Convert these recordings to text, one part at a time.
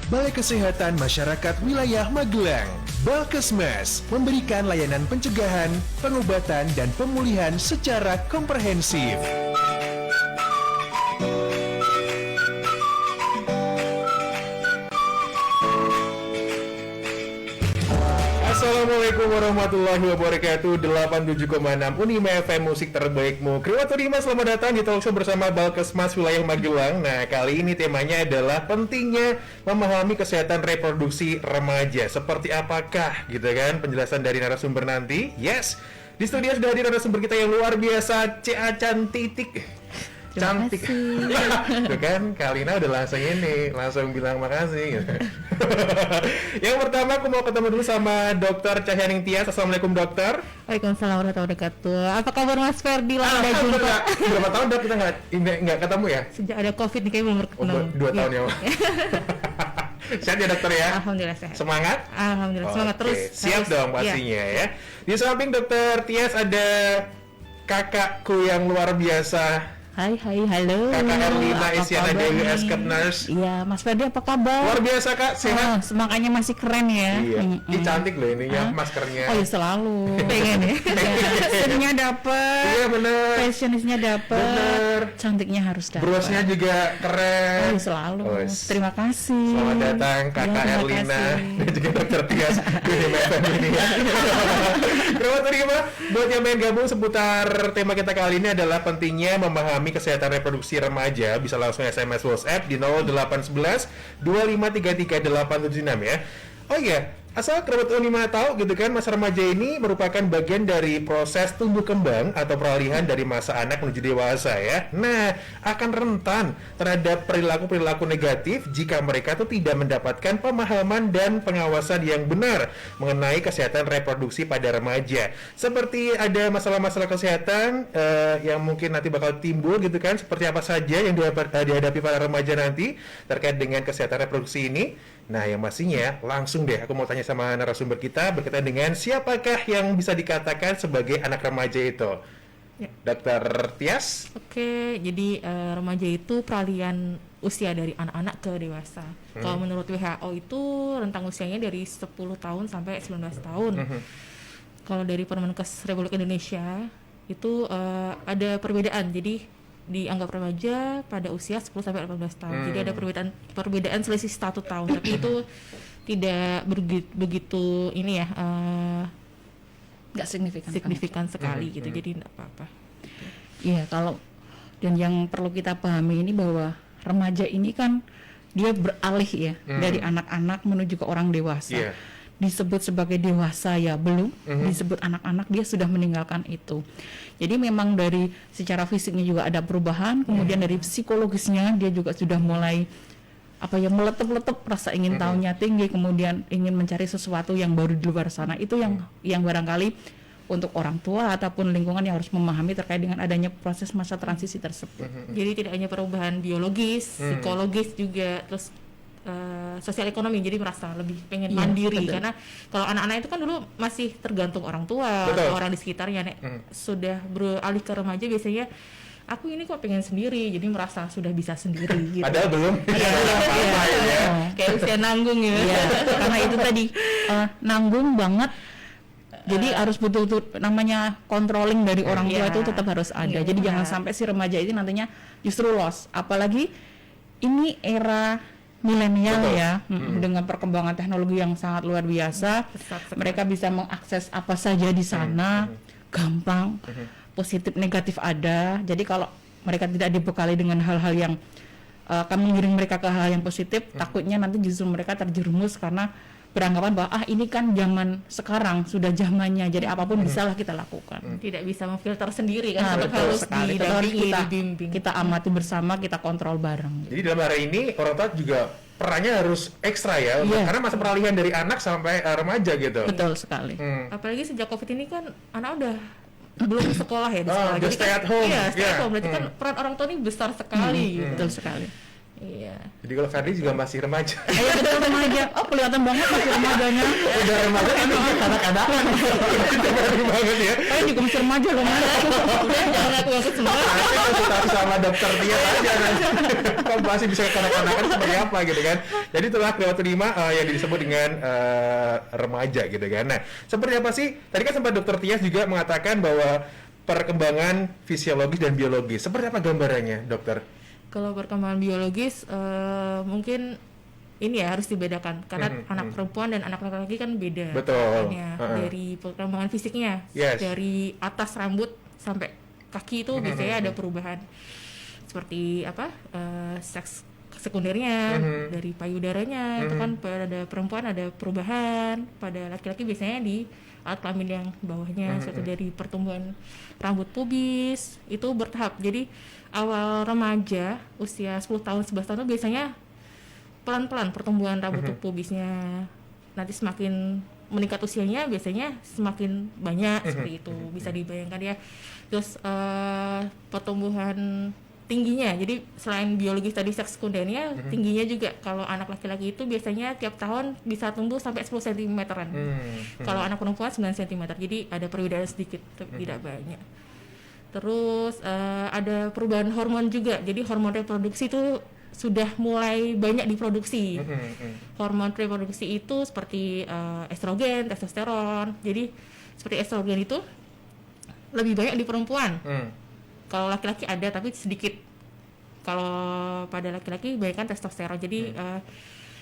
Balai Kesehatan Masyarakat Wilayah Magelang. Balkesmas memberikan layanan pencegahan, pengobatan, dan pemulihan secara komprehensif. Assalamualaikum warahmatullahi wabarakatuh. 87,6 Unima FM, musik terbaikmu. Kriwatu Rima, selamat datang di talkshow bersama Balkesmas Wilayah Magelang. Nah, kali ini temanya adalah pentingnya memahami kesehatan reproduksi remaja. Seperti apakah gitu kan penjelasan dari narasumber nanti? Yes, di studio sudah hadir narasumber kita yang luar biasa, Ca Cantitik. Cantik. Tuh kan, Kalina udah langsung bilang makasih gitu. Yang pertama aku mau ketemu dulu sama Dr. Cahyaning Tias. Assalamualaikum dokter. Waalaikumsalam warahmatullahi wabarakatuh. Apa kabar Mas Ferdi? Lama jumpa. Berapa tahun dok kita nggak ketemu ya? Sejak ada COVID nih kayaknya belum ketemu. 2 tahun ya. Sehat ya dokter ya? Alhamdulillah sehat. Semangat? Alhamdulillah semangat terus. Siap dong pastinya ya. Di samping Dokter Tias ada kakakku yang luar biasa. Hai, halo. Kakak Erlina Isyana Dewi Eskep Nurse. Iya, Mas Ferdi apa kabar? Luar biasa kak, sehat? Semangatnya masih keren ya. Iya, ini cantik loh ininya, maskernya. Oh ya selalu. Pengen ya. Sennya dapet. Iya bener. Fashionisnya dapet. Bener. Cantiknya harus dapet. Brosnya juga keren. Oh ya selalu. Terima kasih. Selamat datang kakak Ya, Erlina dan juga Dokter Tias di FM ini ya. Terima buat yang main gabung seputar tema kita kali ini adalah pentingnya memahami kesehatan reproduksi remaja. Bisa langsung SMS WhatsApp di 0811 2533 876 ya. Oh iya, asal kerabat Unima tahu gitu kan, masa remaja ini merupakan bagian dari proses tumbuh kembang atau peralihan dari masa anak menuju dewasa ya. Nah, akan rentan terhadap perilaku-perilaku negatif jika mereka tuh tidak mendapatkan pemahaman dan pengawasan yang benar mengenai kesehatan reproduksi pada remaja. Seperti ada masalah-masalah kesehatan yang mungkin nanti bakal timbul gitu kan, seperti apa saja yang dihadapi para remaja nanti terkait dengan kesehatan reproduksi ini. Nah, yang pastinya langsung deh aku mau tanya sama narasumber kita berkaitan dengan siapakah yang bisa dikatakan sebagai anak remaja itu. Ya. Dokter Tias. Oke, jadi remaja itu peralihan usia dari anak-anak ke dewasa. Kalau menurut WHO itu rentang usianya dari 10 tahun sampai 19 tahun. Kalau dari Permenkes Republik Indonesia itu ada perbedaan. Jadi dianggap remaja pada usia 10 sampai 18 tahun. Jadi ada perbedaan selisih 1 tahun, tapi itu tidak begitu ini ya, nggak signifikan sekali gitu. Jadi nggak apa-apa. Iya, kalau dan yang perlu kita pahami ini bahwa remaja ini kan dia beralih ya dari anak-anak menuju ke orang dewasa. Disebut sebagai dewasa ya belum, disebut anak-anak dia sudah meninggalkan itu. Jadi memang dari secara fisiknya juga ada perubahan, kemudian dari psikologisnya dia juga sudah mulai meletup-letup rasa ingin tahunya tinggi, kemudian ingin mencari sesuatu yang baru di luar sana. Itu yang barangkali untuk orang tua ataupun lingkungan yang harus memahami terkait dengan adanya proses masa transisi tersebut. Jadi tidak hanya perubahan biologis, psikologis juga, terus sosial ekonomi, jadi merasa lebih pengen mandiri. Karena kalau anak-anak itu kan dulu masih tergantung orang tua atau orang di sekitarnya. Sudah beralih ke remaja biasanya aku ini kok pengen sendiri, jadi merasa sudah bisa sendiri gitu. Padahal belum. Kayak usia nanggung ya. Karena itu tadi nanggung banget. Jadi harus betul-betul namanya controlling dari orang tua itu tetap harus ada. Jadi jangan sampai si remaja ini nantinya justru lost. Apalagi ini era milenial ya, dengan perkembangan teknologi yang sangat luar biasa. Mereka bisa mengakses apa saja di sana, gampang, positif negatif ada. Jadi kalau mereka tidak dibekali dengan hal-hal yang akan mengiring mereka ke hal yang positif, takutnya nanti justru mereka terjerumus karena beranggapan bahwa ini kan zaman sekarang, sudah zamannya, jadi apapun bisalah kita lakukan. Tidak bisa memfilter sendiri kan, harus didampingi, kita amati bersama, kita kontrol bareng. Jadi dalam hari ini orang tua juga perannya harus ekstra ya, karena masa peralihan dari anak sampai remaja gitu. Betul sekali. Apalagi sejak COVID ini kan anak udah belum sekolah ya di sekolah. Jadi stay at home. Iya, stay at home. Berarti kan peran orang tua ini besar sekali. Betul sekali. Iya. Jadi kalau Ferdi juga masih remaja. Ayo betul remaja. Oh kelihatan banget masih remajanya. Udah remaja kan kanak-kanakan. Ferdi banget ya. Saya juga masih remaja loh Mas. Jangan aku semua. Nanti konsultasi sama dokter dia aja nanti. Kan masih bisa kanak-kanakan seperti apa gitu kan. Jadi itulah kelewat 5 yang disebut dengan remaja gitu kan. Nah, seperti apa sih? Tadi kan sempat dokter Tias juga mengatakan bahwa perkembangan fisiologis dan biologis. Seperti apa gambarannya, dokter? Kalau perkembangan biologis mungkin ini ya harus dibedakan karena anak perempuan dan anak laki-laki kan beda. Betul. Dari perkembangan fisiknya, Yes. dari atas rambut sampai kaki itu biasanya ada perubahan seperti apa seks sekundernya, dari payudaranya itu kan pada perempuan ada perubahan, pada laki-laki biasanya di alat kelamin yang bawahnya, seperti dari pertumbuhan rambut pubis itu bertahap. Jadi awal remaja usia 10 tahun 11 tahun itu biasanya pelan-pelan pertumbuhan rambut pubisnya, nanti semakin meningkat usianya biasanya semakin banyak seperti itu, bisa dibayangkan ya. Terus pertumbuhan tingginya, jadi selain biologis tadi seks sekundernya, tingginya juga kalau anak laki-laki itu biasanya tiap tahun bisa tumbuh sampai 10 cm-an. Kalau anak perempuan 9 cm, jadi ada perbedaan sedikit, tapi tidak banyak. Terus ada perubahan hormon juga, jadi hormon reproduksi itu sudah mulai banyak diproduksi. Hormon reproduksi itu seperti estrogen, testosteron. Jadi seperti estrogen itu lebih banyak di perempuan. Kalau laki-laki ada tapi sedikit. Kalau pada laki-laki banyak testosteron. Jadi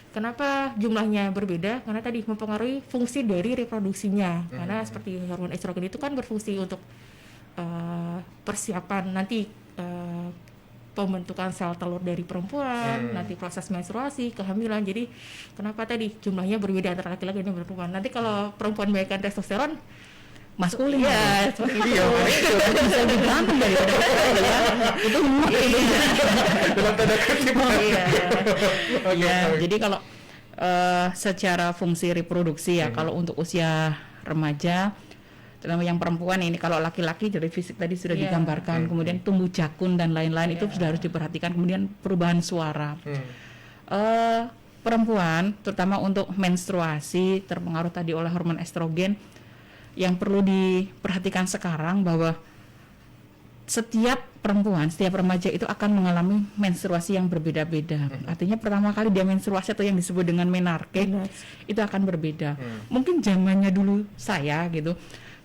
kenapa jumlahnya berbeda? Karena tadi mempengaruhi fungsi dari reproduksinya. Karena seperti hormon estrogen itu kan berfungsi untuk persiapan nanti pembentukan sel telur dari perempuan, nanti proses menstruasi, kehamilan. Jadi kenapa tadi jumlahnya berbeda antara laki-laki dan perempuan? Nanti kalau perempuan banyakkan testosteron maskulin ya, seperti itu. Itu bisa lebih ganteng daripada ya. Itu mungkin. Dalam tanda kutip. Iya. Jadi kalau secara fungsi reproduksi ya, kalau untuk usia remaja, terutama yang perempuan ini, kalau laki-laki dari fisik tadi sudah digambarkan, kemudian tumbuh jakun dan lain-lain itu sudah harus diperhatikan, kemudian perubahan suara. Perempuan, terutama untuk menstruasi, terpengaruh tadi oleh hormon estrogen. Yang perlu diperhatikan sekarang bahwa setiap perempuan, setiap remaja itu akan mengalami menstruasi yang berbeda-beda. Artinya pertama kali dia menstruasi atau yang disebut dengan menarche itu akan berbeda. Mungkin zamannya dulu saya gitu,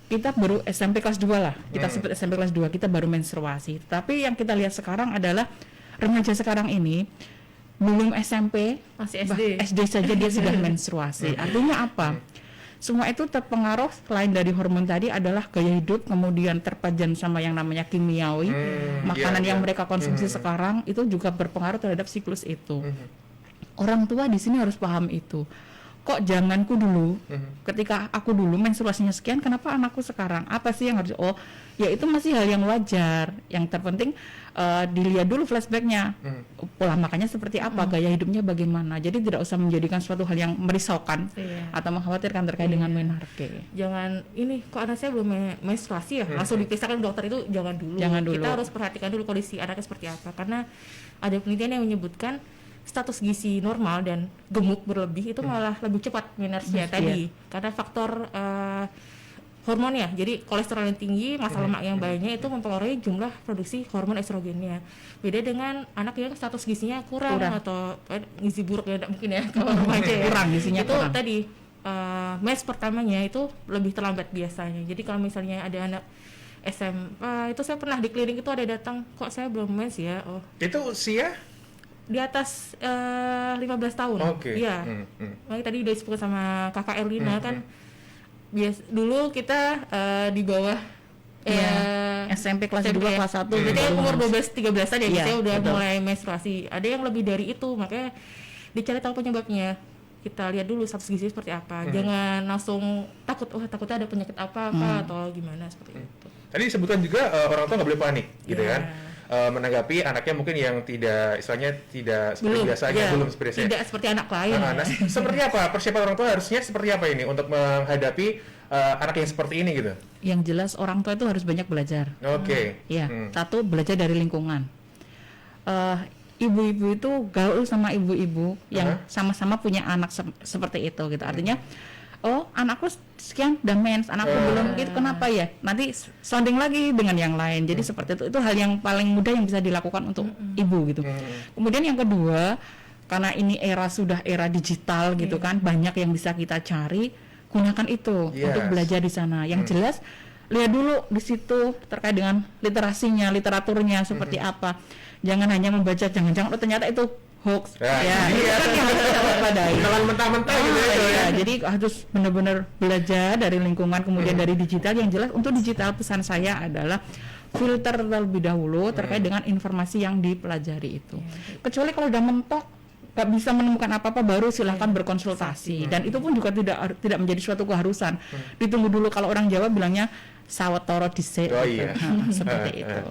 kita baru SMP kelas 2 lah, kita sebut SMP kelas 2, kita baru menstruasi. Tapi yang kita lihat sekarang adalah remaja sekarang ini belum SMP, masih SD. SD saja dia sudah menstruasi. Artinya apa? Semua itu terpengaruh selain dari hormon tadi adalah gaya hidup, kemudian terpajan sama yang namanya kimiawi, makanan yang mereka konsumsi sekarang itu juga berpengaruh terhadap siklus itu. Orang tua di sini harus paham itu. Kok zamanku dulu, ketika aku dulu menstruasinya sekian, kenapa anakku sekarang? Apa sih yang harus? Oh, ya itu masih hal yang wajar. Yang terpenting dilihat dulu flashbacknya, pola makannya seperti apa, gaya hidupnya bagaimana. Jadi tidak usah menjadikan suatu hal yang merisaukan atau mengkhawatirkan terkait dengan menarche. Jangan ini kok anak saya belum menstruasi ya, langsung dipisahkan dokter, itu jangan dulu. Kita harus perhatikan dulu kondisi anaknya seperti apa, karena ada penelitian yang menyebutkan status gizi normal dan gemuk berlebih itu malah lebih cepat menarche tadi, karena faktor hormonnya. Jadi kolesterol yang tinggi, massa lemak yang banyak itu mempengaruhi jumlah produksi hormon estrogennya. Beda dengan anak yang status gizinya kurang. Atau gizi buruk ya, mungkin ya kalau remaja ya. Kurang gizinya itu kurang. tadi mens pertamanya itu lebih terlambat biasanya. Jadi kalau misalnya ada anak SMA, itu saya pernah di klinik itu ada datang, kok saya belum mens ya. Oh, itu usia di atas 15 tahun. Iya. Makanya tadi udah disebut sama Kakak Erlina kan. Dulu kita di bawah SMP kelas 2 kelas 1 berarti yang umur 12-13 tadi ya, saya udah betul. mulai menstruasi. Ada yang lebih dari itu, makanya dicari tahu penyebabnya. Kita lihat dulu status gizi seperti apa. Jangan langsung takut, takutnya ada penyakit apa atau gimana seperti itu. Tadi disebutkan juga orang tua nggak boleh panik gitu kan. Menanggapi anaknya mungkin yang tidak, istilahnya tidak seperti biasanya, belum seperti biasanya. Tidak seperti anak lain. Nah, seperti apa persiapan orang tua harusnya seperti apa ini untuk menghadapi anak yang seperti ini gitu? Yang jelas orang tua itu harus banyak belajar. Oke. Ya, satu belajar dari lingkungan. ibu-ibu itu gaul sama ibu-ibu yang sama-sama punya anak seperti itu gitu. Artinya, oh anakku sekian udah mens, anakku belum gitu, kenapa ya? Nanti sounding lagi dengan yang lain. Jadi seperti itu hal yang paling mudah yang bisa dilakukan untuk ibu gitu. Kemudian yang kedua, karena ini sudah era digital gitu kan, banyak yang bisa kita cari, gunakan itu untuk belajar di sana. Yang jelas lihat dulu di situ terkait dengan literasinya, literaturnya seperti apa. Jangan hanya membaca, jangan-jangan ternyata itu hoax. Ya, itu kan yang harus kita waspadai. Telan mentah-mentah gitu ya. Jadi harus benar-benar belajar dari lingkungan, kemudian dari digital. Yang jelas untuk digital pesan saya adalah filter terlebih dahulu terkait dengan informasi yang dipelajari itu. Kecuali kalau udah mentok nggak bisa menemukan apa-apa, baru silahkan berkonsultasi. Dan itu pun juga tidak menjadi suatu keharusan. Ditunggu dulu, kalau orang Jawa bilangnya sawetara dhisik. Oh iya. Seperti itu.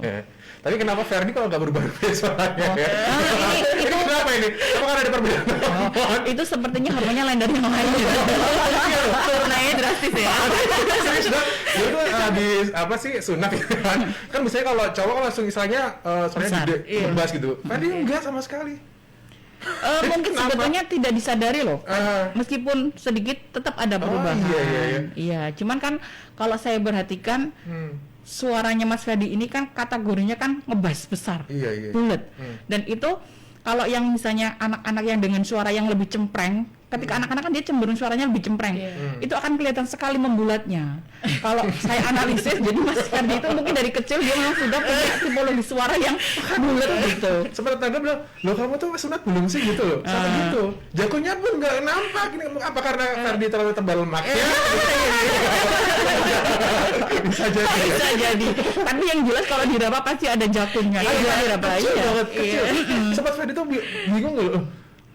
Tapi kenapa Ferdi kalau nggak berubah-ubah suaranya? Ini kenapa ini? Apakah ada perbedaan? Itu sepertinya hormonnya lain dari yang lain. Naiknya drastis ya. Serius dong? Itu habis apa sih sunat gitu kan? Kan biasanya kalau cowok kan langsung istilahnya suaranya gede, ngebas gitu. Ferdi enggak sama sekali. Mungkin sebetulnya tidak disadari loh. Meskipun sedikit tetap ada perubahan. Iya, cuman kan kalau saya perhatikan suaranya Mas Ferdi ini kan kategorinya kan ngebas besar, bulat. Dan itu kalau yang misalnya anak-anak yang dengan suara yang lebih cempreng, ketika anak-anak kan dia cenderung suaranya lebih cempreng, itu akan kelihatan sekali membulatnya. Kalau saya analisis, jadi Mas Ferdi itu mungkin dari kecil dia memang sudah punya tipologi suara yang bulat gitu. Seperti tangga bilang, loh kamu tuh sunat belum sih gitu loh, sama gitu. Jagonya pun nggak nampak. Ini apa karena Ferdi terlalu tebal lemaknya? Bisa jadi. Bisa jadi. Tapi yang jelas kalau diraba pasti ada jagonya. Kecil banget, kecil. Sempat Ferdi tuh bingung loh,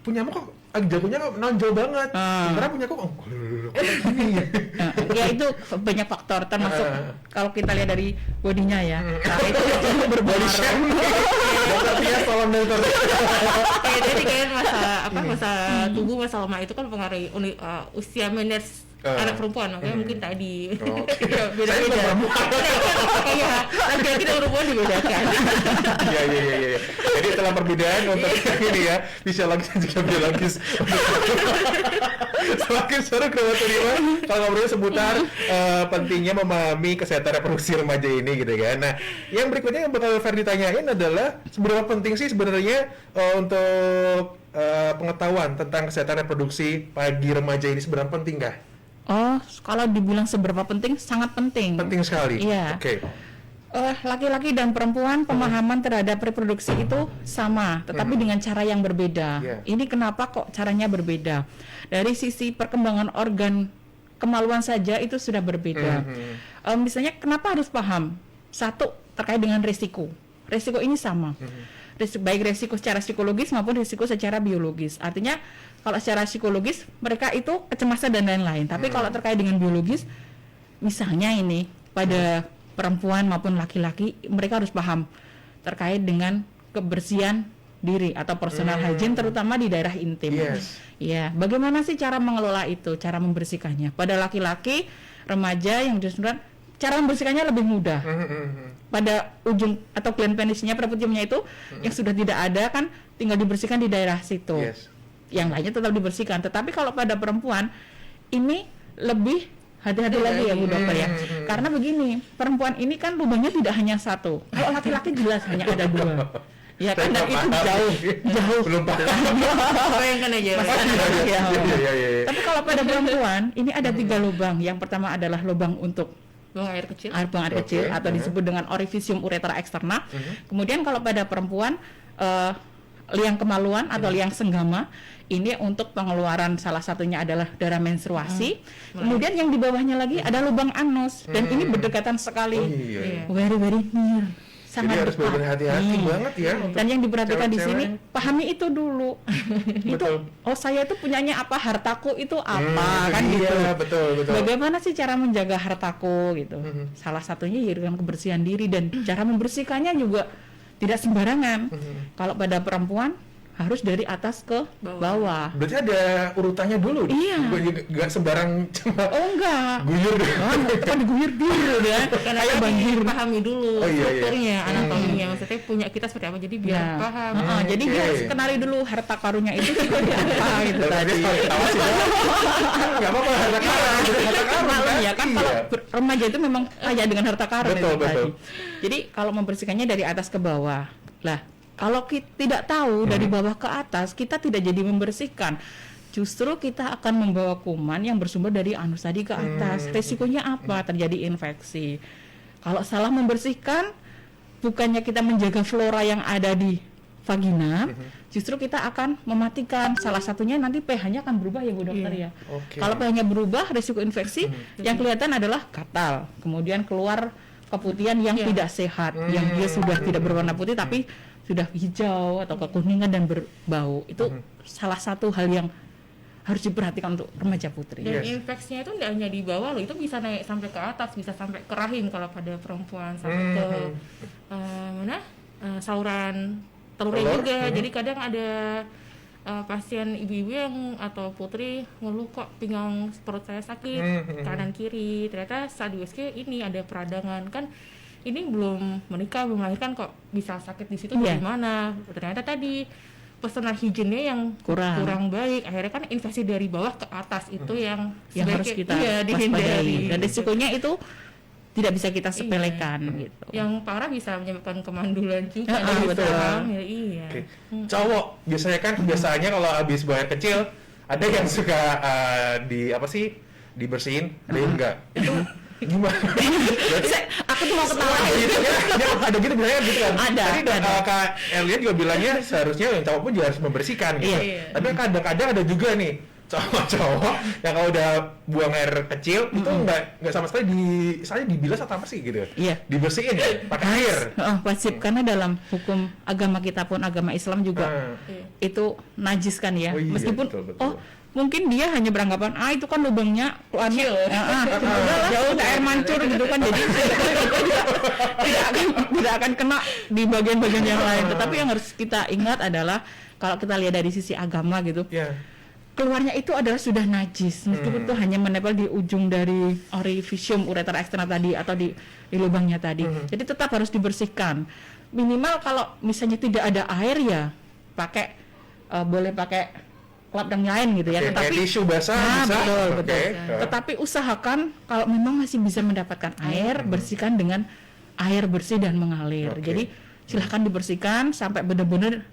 punyamu kok jagonya nonjol banget. Karena punya kok ya itu banyak faktor, termasuk kalau kita lihat dari bodinya ya. Nah, itu berpengaruh. Dokternya tolong dokter. Jadi kayak masa tubuh, masa lemak itu kan mempengaruhi usia manage anak perempuan, makanya mungkin tadi beda-beda. Iya, laki-laki dan perempuan dibedakan. Iya. Jadi telah perbedaan untuk ini ya, fisiologis dan juga biologis. Semakin seru Krematorium kalau ngobrolnya seputar pentingnya memahami kesehatan reproduksi remaja ini gitu kan. Nah, yang berikutnya yang bakal Ferdi tanyain adalah seberapa penting sih sebenarnya untuk pengetahuan tentang kesehatan reproduksi bagi remaja ini, seberapa penting kah? Oh, kalau dibilang seberapa penting, sangat penting. Penting sekali. Iya. Oke. Laki-laki dan perempuan pemahaman terhadap reproduksi itu sama, tetapi dengan cara yang berbeda. Ini kenapa kok caranya berbeda? Dari sisi perkembangan organ kemaluan saja itu sudah berbeda. Misalnya kenapa harus paham? Satu, terkait dengan resiko. Resiko ini sama. Baik resiko secara psikologis maupun resiko secara biologis. Artinya kalau secara psikologis mereka itu kecemasan dan lain-lain. Tapi kalau terkait dengan biologis, misalnya ini pada perempuan maupun laki-laki, mereka harus paham terkait dengan kebersihan diri atau personal hygiene, terutama di daerah intim. Ya, bagaimana sih cara mengelola itu, cara membersihkannya? Pada laki-laki remaja yang disebut cara membersihkannya lebih mudah. Pada ujung atau gland penisnya, perputiumnya itu yang sudah tidak ada kan tinggal dibersihkan di daerah situ. Yang lainnya tetap dibersihkan. Tetapi kalau pada perempuan ini lebih hati-hati lagi ya Bu Dokter ya. Karena begini, perempuan ini kan lubangnya tidak hanya satu. Kalau laki-laki jelas hanya ada dua. Ya kan, dan itu jauh belum paham. Bayangkan aja. Tapi kalau pada perempuan ini ada 3 lubang. Yang pertama adalah lubang untuk buang air kecil, atau disebut dengan orifisium uretra externa. Kemudian kalau pada perempuan liang kemaluan atau liang senggama, ini untuk pengeluaran, salah satunya adalah darah menstruasi. Kemudian yang di bawahnya lagi ada lubang anus, dan ini berdekatan sekali. Very near. Sangat jadi harus berhati-hati banget ya. Dan yang diperhatikan di sini, pahami itu dulu. Itu, saya itu punyanya apa, hartaku itu apa, kan gitu. Betul. Bagaimana sih cara menjaga hartaku gitu? Salah satunya ya dengan kebersihan diri, dan cara membersihkannya juga tidak sembarangan. Kalau pada perempuan harus dari atas ke bawah. Berarti ada urutannya dulu. Iya. Nggak sembarang cuma Oh enggak. guyur. Kan diguyur dulu ya. Karena Kayak tadi banjir. pahami dulu Oh, iya, iya. strukturnya, anatominya, maksudnya punya kita seperti apa, jadi biar Ya. paham. Jadi dia harus kenali dulu harta karunnya itu seperti apa gitu Tadi tadi. tahu sih. Nggak apa-apa, harta karun. Harta karun Maklum ya kan, Iya. kalau remaja itu memang kaya dengan harta karun Betul, itu tadi. betul. Jadi kalau membersihkannya dari atas ke bawah. Lah, kalau kita tidak tahu dari bawah ke atas, kita tidak jadi membersihkan. Justru kita akan membawa kuman yang bersumber dari anus tadi ke atas. Resikonya apa? Terjadi infeksi. Kalau salah membersihkan, bukannya kita menjaga flora yang ada di vagina, justru kita akan mematikan. Salah satunya nanti pH-nya akan berubah ya Bu Dokter ya. Oke. Kalau pH-nya berubah, risiko infeksi yang kelihatan adalah katal. Kemudian keluar keputihan yang tidak sehat, yang dia sudah tidak berwarna putih tapi sudah hijau atau kekuningan dan berbau. Itu salah satu hal yang harus diperhatikan untuk remaja putri. Dan Yes. infeksinya itu tidak hanya di bawah loh, itu bisa naik sampai ke atas, bisa sampai ke rahim kalau pada perempuan, sampai ke saluran telurnya Telur. juga. Jadi kadang ada pasien ibu-ibu yang atau putri ngeluh kok pinggang perut saya sakit kanan kiri, ternyata saat di USG ini ada peradangan, kan ini belum menikah belum melahirkan kok bisa sakit di situ Iya. dari mana, ternyata tadi personal hygiene-nya yang kurang baik, akhirnya kan infeksi dari bawah ke atas itu yang Harus sebaiknya- kita iya, waspadai. dihindari. Dan risikonya itu tidak bisa kita sepelekan gitu. Yang parah bisa menyebabkan kemandulan juga Ah, dari betul. seorang hamil. Iya. Oke. Cowok biasanya kan kebiasaannya kalau habis buang air kecil ada yang suka dibersihin, ada yang enggak. Itu gimana? Berarti Aku tuh mau ketawa. gitu ya, ada gitu bilangnya gitu kan. Ada, Tadi ada. Kak Elia juga bilangnya seharusnya yang cowok pun juga harus membersihkan gitu. Iya. Tapi kadang-kadang ada juga nih cowok-cowok yang kalau udah buang air kecil itu nggak sama sekali misalnya dibilas atau apa sih gitu. Iya. Dibersihin ya, pakai air. Wajib, karena dalam hukum agama kita pun agama Islam juga Iya. itu najis kan ya. Oh iya, Meskipun betul. mungkin dia hanya beranggapan itu kan lubangnya keluarnya jauh ke air mancur gitu kan, jadi tidak akan kena di bagian-bagian yang lain. Tetapi yang harus kita ingat adalah kalau kita lihat dari sisi agama gitu, Iya. keluarnya itu adalah sudah najis, meskipun itu hanya menempel di ujung dari orificium ureter externa tadi atau di lubangnya tadi. Jadi tetap harus dibersihkan. Minimal kalau misalnya tidak ada air ya boleh pakai lap dan lain gitu ya. Oke, Tetapi kayak tisu basah bisa. betul, Oke. betul. Tetapi usahakan kalau memang masih bisa mendapatkan air, bersihkan dengan air bersih dan mengalir. Oke. Jadi silahkan dibersihkan sampai benar-benar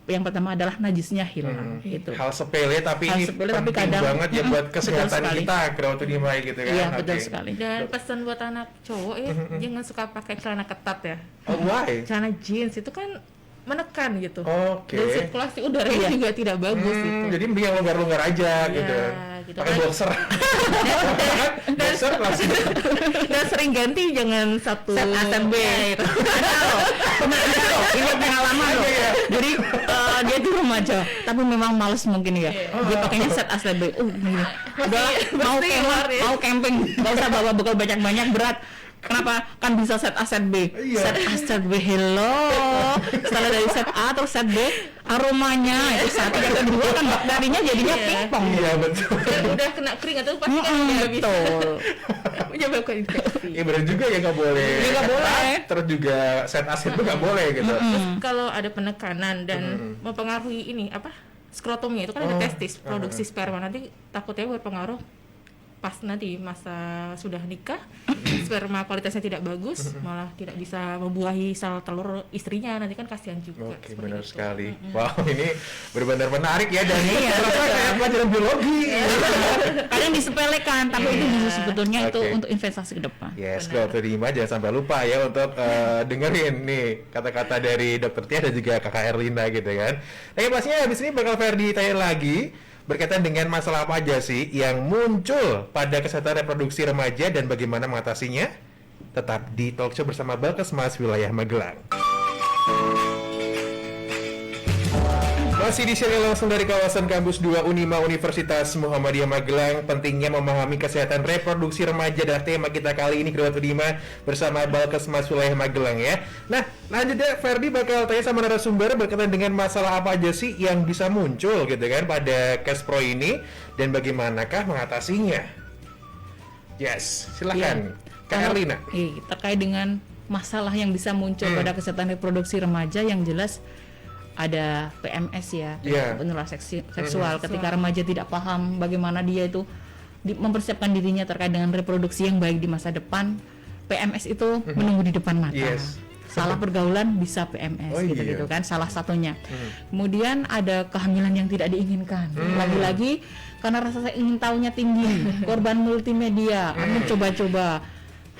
yang pertama adalah najisnya hilang gitu. Hal sepele tapi Hal ini sepele tapi penting kadang- banget ya buat betul kesehatan sekali. kita, Krautudimai gitu kan. Iya, betul Oke. sekali. Dan pesan buat anak cowok ya, jangan suka pakai celana ketat ya. Oh, why? Celana jeans itu kan menekan gitu. Oke. Dan sirkulasi udaranya juga tidak bagus gitu. Jadi mending yang longgar-longgar aja Iya, gitu. gitu Pakai kan. boxer. Boxer langsung. Dan sering ganti, jangan satu Set A, set B. gitu. Ingat pengalaman loh. Jadi dia tuh remaja, tapi memang males mungkin ya. Dia pakainya set A set B. Gini. Udah mau camping, nggak usah bawa bekal banyak-banyak berat. Kenapa? Kan bisa set A set B. Iya. Set A set B, hello. Setelah dari set A terus set B, aromanya itu satu, yang kedua kan bakterinya jadinya Iya. pingpong. Iya betul. Dan udah kena keringat itu pasti kan nggak bisa Betul. menyebabkan infeksi. Iya benar juga ya nggak boleh. Iya, nggak boleh. Terus juga set asid itu nggak boleh gitu. Terus kalau ada penekanan dan mempengaruhi ini apa skrotumnya itu kan ada testis produksi sperma, nanti takutnya berpengaruh pas nanti masa sudah nikah sperma kualitasnya tidak bagus, malah tidak bisa membuahi sel telur istrinya, nanti kan kasihan juga. Oke, seperti benar itu. sekali. Wow, ini benar-benar menarik ya, dan terasa kayak pelajaran biologi. Kadang disepelekan, tapi itu bisa sebetulnya itu Oke. untuk investasi ke depan. Yes, Krautudima jangan sampai lupa ya untuk dengerin nih kata-kata dari Dr. Tia dan juga Kakak Erlinda gitu kan. Nah, pastinya habis ini bakal Ferdi tanya lagi berkaitan dengan masalah apa aja sih yang muncul pada kesehatan reproduksi remaja dan bagaimana mengatasinya. Tetap di Talk Show bersama Balkesmas Wilayah Magelang. Masih disiarkan langsung dari kawasan kampus 2 Unima Universitas Muhammadiyah Magelang. Pentingnya memahami kesehatan reproduksi remaja adalah tema kita kali ini, Kerabat Unima, bersama Balkes Wilayah Magelang ya. Nah, lanjut ya, Ferdi bakal tanya sama narasumber berkaitan dengan masalah apa aja sih yang bisa muncul gitu kan pada Kespro ini, dan bagaimanakah mengatasinya. Yes, silakan Kak Erlina. Terkait dengan masalah yang bisa muncul pada kesehatan reproduksi remaja, yang jelas ada PMS ya, penular seksual. Ketika remaja tidak paham bagaimana dia itu mempersiapkan dirinya terkait dengan reproduksi yang baik di masa depan, PMS itu menunggu di depan mata. Salah pergaulan bisa PMS gitu kan, salah satunya. Kemudian ada kehamilan yang tidak diinginkan. Lagi-lagi karena rasa ingin tahunya tinggi, korban multimedia, coba-coba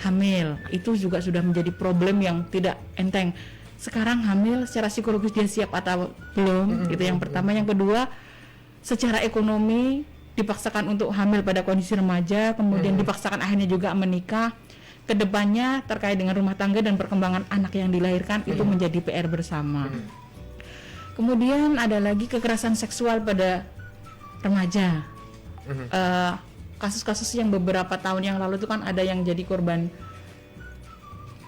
hamil, itu juga sudah menjadi problem yang tidak enteng. Sekarang hamil secara psikologis dia siap atau belum, itu yang pertama. Yang kedua, secara ekonomi dipaksakan untuk hamil pada kondisi remaja, kemudian dipaksakan akhirnya juga menikah. Kedepannya terkait dengan rumah tangga dan perkembangan anak yang dilahirkan, itu menjadi PR bersama. Kemudian ada lagi kekerasan seksual pada remaja. Kasus-kasus yang beberapa tahun yang lalu itu kan ada yang jadi korban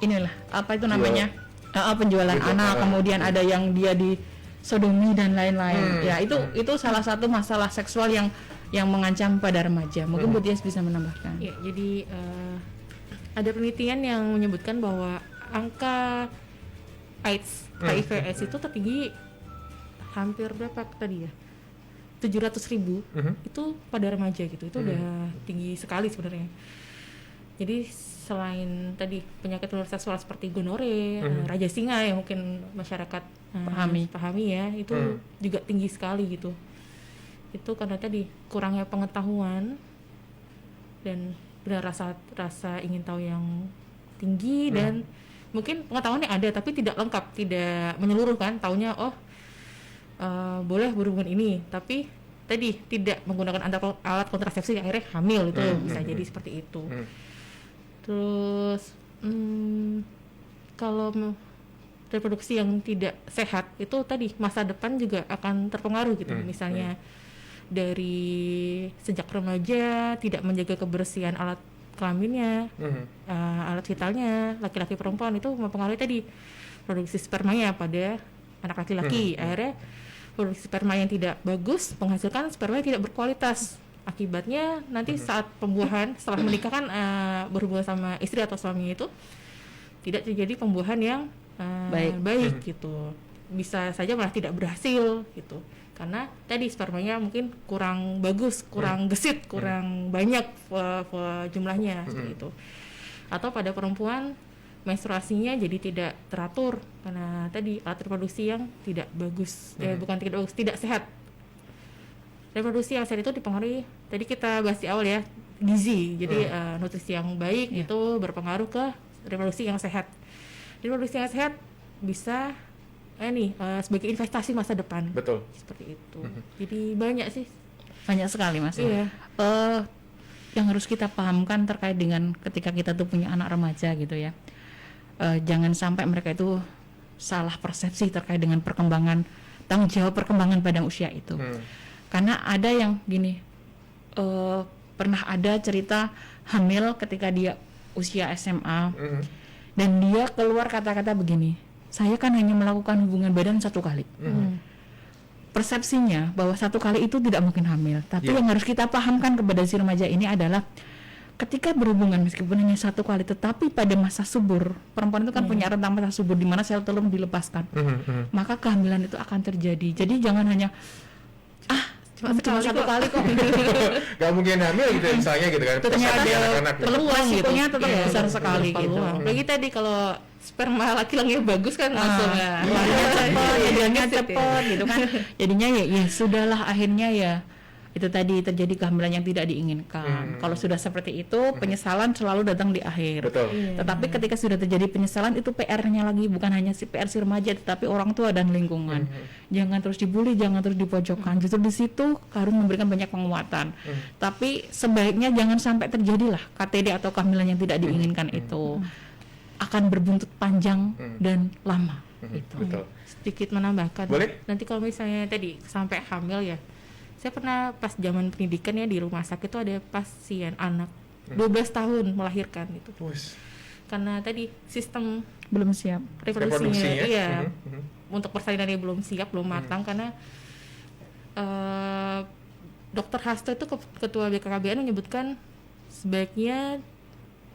inilah, apa itu namanya? Penjualan anak, kemudian ada yang dia di sodomi dan lain-lain. Ya, itu salah satu masalah seksual yang mengancam pada remaja. Mungkin Bu Tias bisa menambahkan. Ya, jadi ada penelitian yang menyebutkan bahwa angka AIDS, HIV/AIDS itu tertinggi hampir berapa tadi ya? 700.000 itu pada remaja gitu. Itu udah tinggi sekali sebenarnya. Jadi selain tadi penyakit menular seksual seperti gonore, raja singa yang mungkin masyarakat pahami ya, itu juga tinggi sekali gitu. Itu karena tadi kurangnya pengetahuan dan benar rasa ingin tahu yang tinggi, dan mungkin pengetahuannya ada tapi tidak lengkap, tidak menyeluruh kan, taunya boleh berhubungan ini, tapi tadi tidak menggunakan alat kontrasepsi, akhirnya hamil, itu bisa jadi seperti itu. Terus kalau reproduksi yang tidak sehat itu tadi masa depan juga akan terpengaruh gitu. Misalnya dari sejak remaja tidak menjaga kebersihan alat kelaminnya, alat vitalnya, laki-laki perempuan, itu mempengaruhi tadi produksi spermanya pada anak laki-laki. Akhirnya produksi sperma yang tidak bagus menghasilkan sperma yang tidak berkualitas. Akibatnya nanti saat pembuahan setelah menikah kan berhubungan sama istri atau suaminya itu tidak terjadi pembuahan yang baik gitu. Bisa saja malah tidak berhasil gitu. Karena tadi spermanya mungkin kurang bagus, kurang gesit, kurang banyak jumlahnya seperti itu. Atau pada perempuan menstruasinya jadi tidak teratur karena tadi alat reproduksi yang tidak bagus, bukan tidak bagus, tidak sehat. Reproduksi yang sehat itu dipengaruhi, tadi kita bahas di awal ya, gizi. Jadi nutrisi yang baik itu berpengaruh ke reproduksi yang sehat. Reproduksi yang sehat bisa sebagai investasi masa depan. Betul. Seperti itu. Jadi banyak sih. Banyak sekali, Mas. Iya. Yang harus kita pahamkan terkait dengan ketika kita tuh punya anak remaja gitu ya. Jangan sampai mereka itu salah persepsi terkait dengan perkembangan, tanggung jawab perkembangan pada usia itu. Karena ada yang gini, pernah ada cerita hamil ketika dia usia SMA, dan dia keluar kata-kata begini, saya kan hanya melakukan hubungan badan 1 kali. Persepsinya bahwa 1 kali itu tidak mungkin hamil. Tapi yang harus kita pahamkan kepada si remaja ini adalah ketika berhubungan meskipun hanya 1 kali, tetapi pada masa subur, perempuan itu kan punya rentang masa subur di mana sel telur dilepaskan, maka kehamilan itu akan terjadi. Jadi jangan hanya cuma 1 kali kok gak mungkin hamil gitu ya, misalnya gitu kan, ternyata anak-anak peluang gitu tetap besar sekali gitu. Apalagi tadi kalau sperma laki-laki bagus kan langsung jadinya cepet gitu kan. Jadinya ya sudahlah, akhirnya ya itu tadi terjadi kehamilan yang tidak diinginkan. Kalau sudah seperti itu, penyesalan selalu datang di akhir. Betul. Tetapi ketika sudah terjadi penyesalan, itu PR-nya lagi, bukan hanya PR si remaja, tetapi orang tua dan lingkungan. Jangan terus dibully, jangan terus dipojokkan. Justru di situ harus memberikan banyak penguatan. Tapi sebaiknya jangan sampai terjadilah KTD atau kehamilan yang tidak diinginkan itu. akan berbuntut panjang dan lama. Itu. Betul. Sedikit menambahkan. Boleh? Nanti kalau misalnya tadi sampai hamil ya, saya pernah pas zaman pendidikan ya di rumah sakit itu ada pasien anak 12 tahun melahirkan itu. Wus. Karena tadi sistem Belum siap. reproduksinya, Reproduksinya. iya, untuk persalinannya belum siap, belum matang karena Dr. Hasto itu ketua BKKBN menyebutkan sebaiknya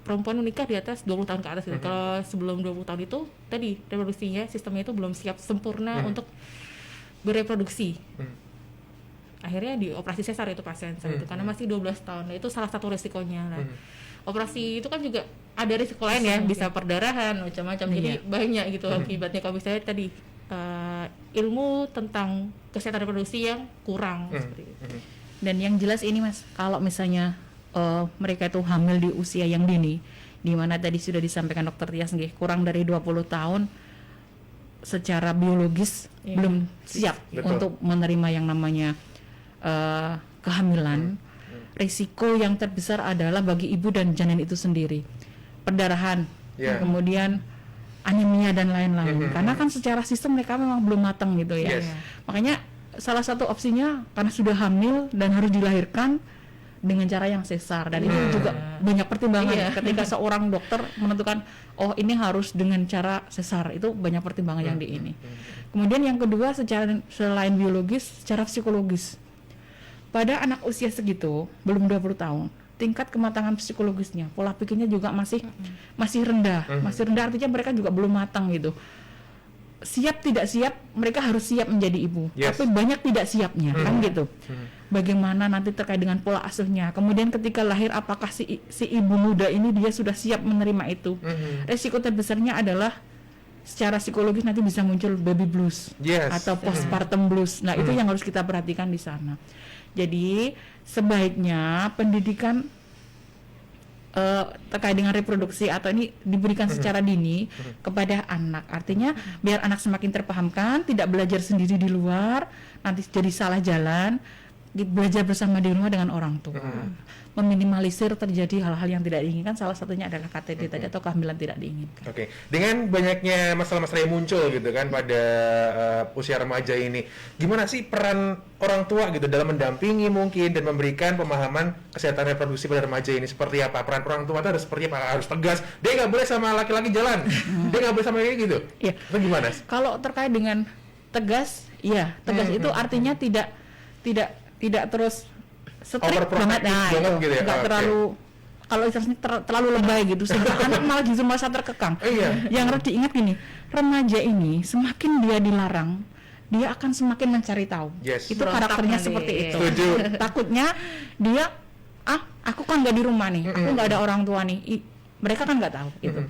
perempuan menikah di atas 20 tahun ke atas gitu. Kalau sebelum 20 tahun itu tadi reproduksinya sistemnya itu belum siap sempurna untuk bereproduksi. Akhirnya dioperasi sesar itu pasien saya itu karena masih 12 tahun. Nah, itu salah satu resikonya lah. Operasi itu kan juga ada risiko lain ya, bisa perdarahan macam-macam. Jadi banyak gitu akibatnya kalau misalnya tadi ilmu tentang kesehatan reproduksi yang kurang seperti itu. Dan yang jelas ini Mas, kalau misalnya mereka itu hamil di usia yang dini, di mana tadi sudah disampaikan Dokter Tias nggih, kurang dari 20 tahun secara biologis belum siap untuk menerima yang namanya kehamilan. Risiko yang terbesar adalah bagi ibu dan janin itu sendiri, perdarahan, kemudian anemia dan lain-lain. Karena kan secara sistem mereka memang belum matang gitu ya. Makanya salah satu opsinya karena sudah hamil dan harus dilahirkan dengan cara yang sesar, dan ini juga banyak pertimbangan ketika seorang dokter menentukan oh ini harus dengan cara sesar, itu banyak pertimbangan yang di ini. Kemudian yang kedua, secara selain biologis, secara psikologis. Pada anak usia segitu, belum 20 tahun, tingkat kematangan psikologisnya, pola pikirnya juga masih rendah. Masih rendah artinya mereka juga belum matang gitu. Siap tidak siap, mereka harus siap menjadi ibu. Tapi banyak tidak siapnya, kan gitu. Bagaimana nanti terkait dengan pola asuhnya. Kemudian ketika lahir, apakah si ibu muda ini dia sudah siap menerima itu? Resiko terbesarnya adalah secara psikologis nanti bisa muncul baby blues atau postpartum blues. Nah, itu yang harus kita perhatikan di sana. Jadi sebaiknya pendidikan terkait dengan reproduksi atau ini diberikan secara dini kepada anak. Artinya biar anak semakin terpahamkan, tidak belajar sendiri di luar, nanti jadi salah jalan, belajar bersama di rumah dengan orang tua. Meminimalisir terjadi hal-hal yang tidak diinginkan, salah satunya adalah KTD tadi atau kehamilan tidak diinginkan. Oke, dengan banyaknya masalah-masalah yang muncul gitu kan pada usia remaja ini, gimana sih peran orang tua gitu dalam mendampingi mungkin dan memberikan pemahaman kesehatan reproduksi pada remaja ini seperti apa? Peran orang tua itu harus seperti apa? Harus tegas, dia nggak boleh sama laki-laki jalan, dia nggak boleh sama kayak gitu. Iya. Itu gimana? Kalau terkait dengan tegas, ya tegas itu artinya tidak terus strict banget, nah itu gitu ya? nggak terlalu, kalau istilahnya terlalu lebay gitu sehingga anak malah justru merasa terkekang. Yang harus diingat gini, remaja ini semakin dia dilarang, dia akan semakin mencari tahu. Itu karakternya seperti itu. Takutnya dia aku kan nggak di rumah nih, aku nggak ada orang tua nih, mereka kan nggak tahu itu.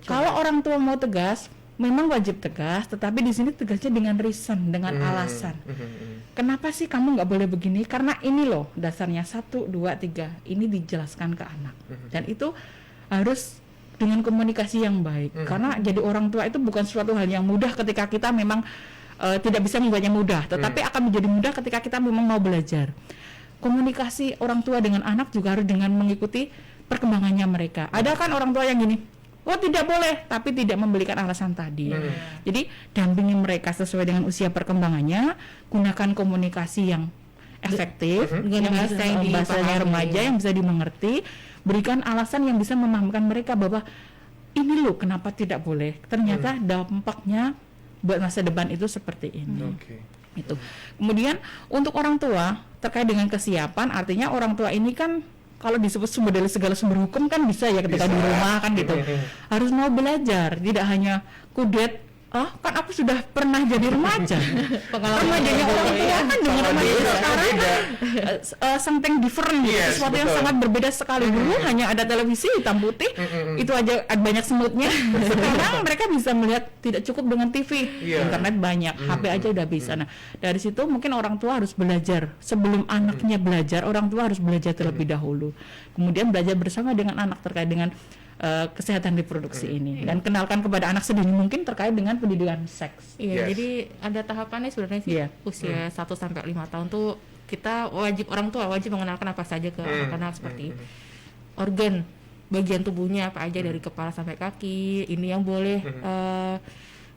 Kalau orang tua mau tegas, memang wajib tegas, tetapi di sini tegasnya dengan reason, dengan alasan. Kenapa sih kamu nggak boleh begini? Karena ini loh dasarnya 1, 2, 3. Ini dijelaskan ke anak. Dan itu harus dengan komunikasi yang baik. Karena jadi orang tua itu bukan suatu hal yang mudah ketika kita memang tidak bisa membuatnya mudah, tetapi akan menjadi mudah ketika kita memang mau belajar. Komunikasi orang tua dengan anak juga harus dengan mengikuti perkembangannya mereka. Ada kan orang tua yang gini, oh tidak boleh, tapi tidak memberikan alasan tadi. Jadi dampingi mereka sesuai dengan usia perkembangannya, gunakan komunikasi yang efektif, dengan bahasanya remaja yang bisa dimengerti, berikan alasan yang bisa memahamkan mereka bahwa ini loh kenapa tidak boleh. Ternyata dampaknya buat masa depan itu seperti ini. Itu. Kemudian untuk orang tua terkait dengan kesiapan, artinya orang tua ini kan kalau disebut sumber dari segala sumber hukum kan bisa ya ketika di rumah kan gitu. Harus mau belajar, tidak hanya kudet. Kan aku sudah pernah jadi remaja. Remajanya orang tua kan dengan remaja sekarang kan something different, sesuatu yang sangat berbeda sekali. Dulu hanya ada televisi hitam putih, itu aja banyak semutnya. Sekarang mereka bisa melihat tidak cukup dengan TV, internet banyak, HP aja udah bisa. Nah dari situ mungkin orang tua harus belajar. Sebelum anaknya belajar, orang tua harus belajar terlebih dahulu. Kemudian belajar bersama dengan anak terkait dengan kesehatan reproduksi ini, dan kenalkan kepada anak sedini mungkin terkait dengan pendidikan seks. Jadi ada tahapannya sebenarnya sih. Usia 1 sampai 5 tahun tuh kita orang tua wajib mengenalkan apa saja ke anak-anak seperti organ bagian tubuhnya apa aja dari kepala sampai kaki, ini yang boleh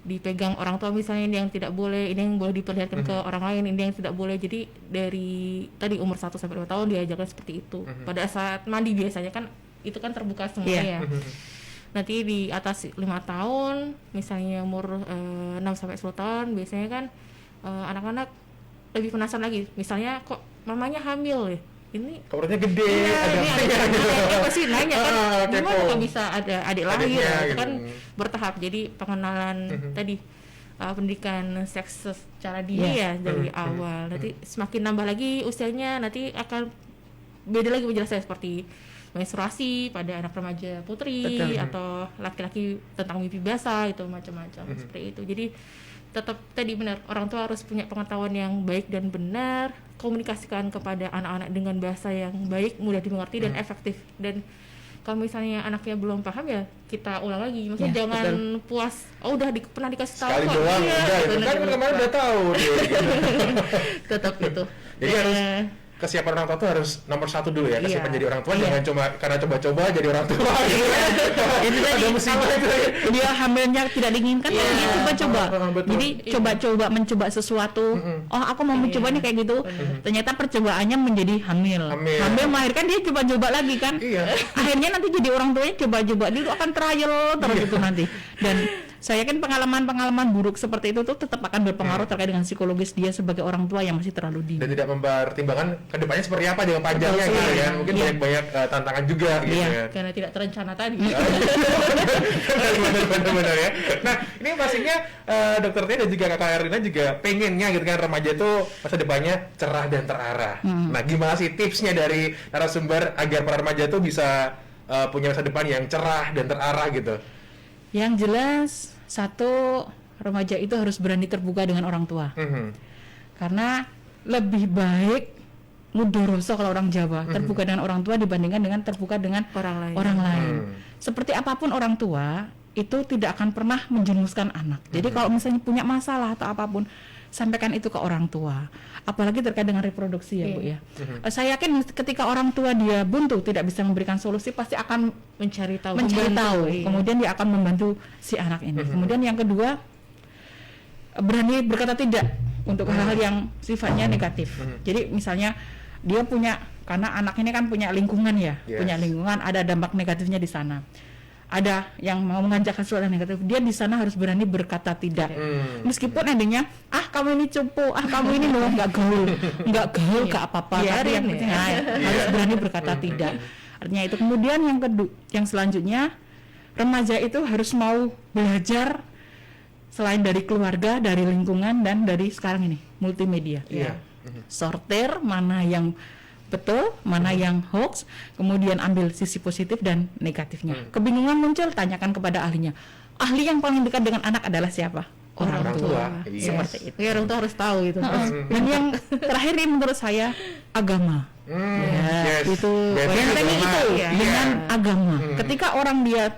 dipegang orang tua misalnya, ini yang tidak boleh, ini yang boleh diperlihatkan ke orang lain, ini yang tidak boleh. Jadi dari tadi umur 1 sampai 2 tahun diajarkan seperti itu. Pada saat mandi biasanya kan itu kan terbuka semua ya. Nanti di atas 5 tahun misalnya umur 6 sampai 10 tahun biasanya kan anak-anak lebih penasaran lagi, misalnya kok mamanya hamil ya, ini Kamarnya gede, ada ini ada pasti nanya kan, gimana kok bisa ada adik lahir Adiknya, itu gitu. kan bertahap. Jadi pengenalan tadi pendidikan seks secara dini ya dari awal. Nanti semakin nambah lagi usianya, nanti akan beda lagi penjelasannya, seperti menstruasi pada anak remaja putri atau laki-laki tentang mimpi basah itu macam-macam seperti itu. Jadi tetap tadi benar, orang tua harus punya pengetahuan yang baik dan benar, komunikasikan kepada anak-anak dengan bahasa yang baik, mudah dimengerti dan efektif. Dan kalau misalnya anaknya belum paham ya kita ulang lagi, maksudnya jangan puas udah pernah dikasih tahu sekali kok, doang udah itu kan kemarin udah tahu dia gitu. tetap itu. Jadi harus kesiapan orang tua tuh harus nomor 1 dulu ya, kesiapan jadi orang tua, jangan cuma karena coba-coba jadi orang tua gitu kan. Itu tadi Ada musibah itu ya. dia hamilnya tidak diinginkan, dia coba-coba. Betul. Jadi mencoba sesuatu. Oh, aku mau mencobanya kayak gitu. Ternyata percobaannya menjadi hamil. Hamil melahirkan, dia coba-coba lagi kan. Akhirnya nanti jadi orang tuanya coba-coba, dia akan trial terus itu nanti. Dan saya yakin pengalaman-pengalaman buruk seperti itu tuh tetap akan berpengaruh terkait dengan psikologis dia sebagai orang tua yang masih terlalu dini. Dan tidak mempertimbangkan kedepannya seperti apa jangka panjangnya gitu ya. Mungkin banyak-banyak tantangan juga gitu ya. Karena tidak terencana tadi. Benar-benar ya. Nah, ini pastinya Dokter Tia dan juga Kakak Erlina juga pengennya gitu kan remaja itu masa depannya cerah dan terarah. Nah, gimana sih tipsnya dari narasumber agar para remaja itu bisa punya masa depan yang cerah dan terarah gitu? Yang jelas, satu, remaja itu harus berani terbuka dengan orang tua. Karena lebih baik mudoroso kalau orang Jawa, terbuka dengan orang tua dibandingkan dengan terbuka dengan orang lain. Seperti apapun orang tua itu tidak akan pernah menjerumuskan anak. Jadi kalau misalnya punya masalah atau apapun, sampaikan itu ke orang tua. Apalagi terkait dengan reproduksi ya Bu ya. Saya yakin ketika orang tua dia buntu tidak bisa memberikan solusi, pasti akan mencari tahu. Kemudian dia akan membantu si anak ini. Kemudian yang kedua, berani berkata tidak untuk hal-hal yang sifatnya negatif. Jadi misalnya dia punya, karena anak ini kan punya lingkungan ya, punya lingkungan, ada dampak negatifnya di sana. Ada yang mau mengajarkan sesuatu yang negatif, dia di sana harus berani berkata tidak. Meskipun endingnya, kamu ini cupu, kamu ini loh nggak gaul, nggak apa-apa. Tapi yang penting harus berani berkata tidak. Artinya itu. Kemudian yang kedua, yang selanjutnya, remaja itu harus mau belajar selain dari keluarga, dari lingkungan, dan dari sekarang ini multimedia. Sortir mana yang betul, mana yang hoax, kemudian ambil sisi positif dan negatifnya. Kebingungan muncul, tanyakan kepada ahlinya. Ahli yang paling dekat dengan anak adalah siapa? Orang tua. Seperti itu. Ya, orang tua harus tahu itu. Dan yang terakhir ini menurut saya agama. Itu benteng itu dengan agama. Ketika orang dia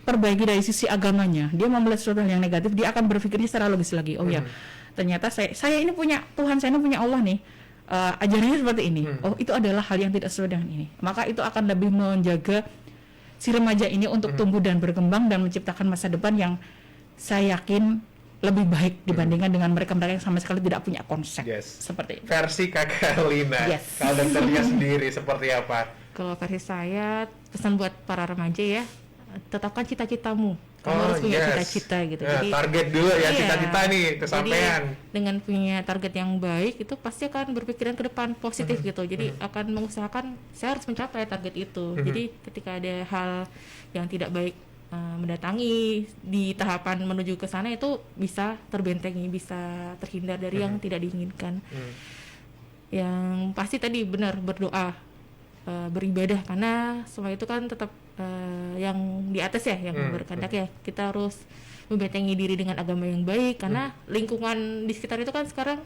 perbaiki dari sisi agamanya, dia mau melihat sesuatu yang negatif, dia akan berpikirnya secara logis lagi. Oh ya, ternyata saya ini punya Tuhan, saya ini punya Allah nih. Ajarannya seperti ini. Oh, itu adalah hal yang tidak sesuai dengan ini. Maka itu akan lebih menjaga si remaja ini untuk tumbuh dan berkembang dan menciptakan masa depan yang saya yakin lebih baik dibandingkan dengan mereka-mereka yang sama sekali tidak punya konsep. Seperti itu. Versi Kakak Erlina. Kalau Dokter Tia sendiri seperti apa? Kalau versi saya, pesan buat para remaja ya, tetapkan cita-citamu. Kamu harus punya cita-cita gitu. Jadi target dulu ya, cita-cita nih kesampaian. Jadi, dengan punya target yang baik itu pasti akan berpikiran ke depan positif gitu. Jadi akan mengusahakan saya harus mencapai target itu. Jadi ketika ada hal yang tidak baik mendatangi di tahapan menuju ke sana, itu bisa terbentengi, bisa terhindar dari yang tidak diinginkan. Yang pasti tadi benar berdoa, beribadah, karena semua itu kan tetap yang di atas ya, yang berkehendak ya. Kita harus membentengi diri dengan agama yang baik, karena lingkungan di sekitar itu kan sekarang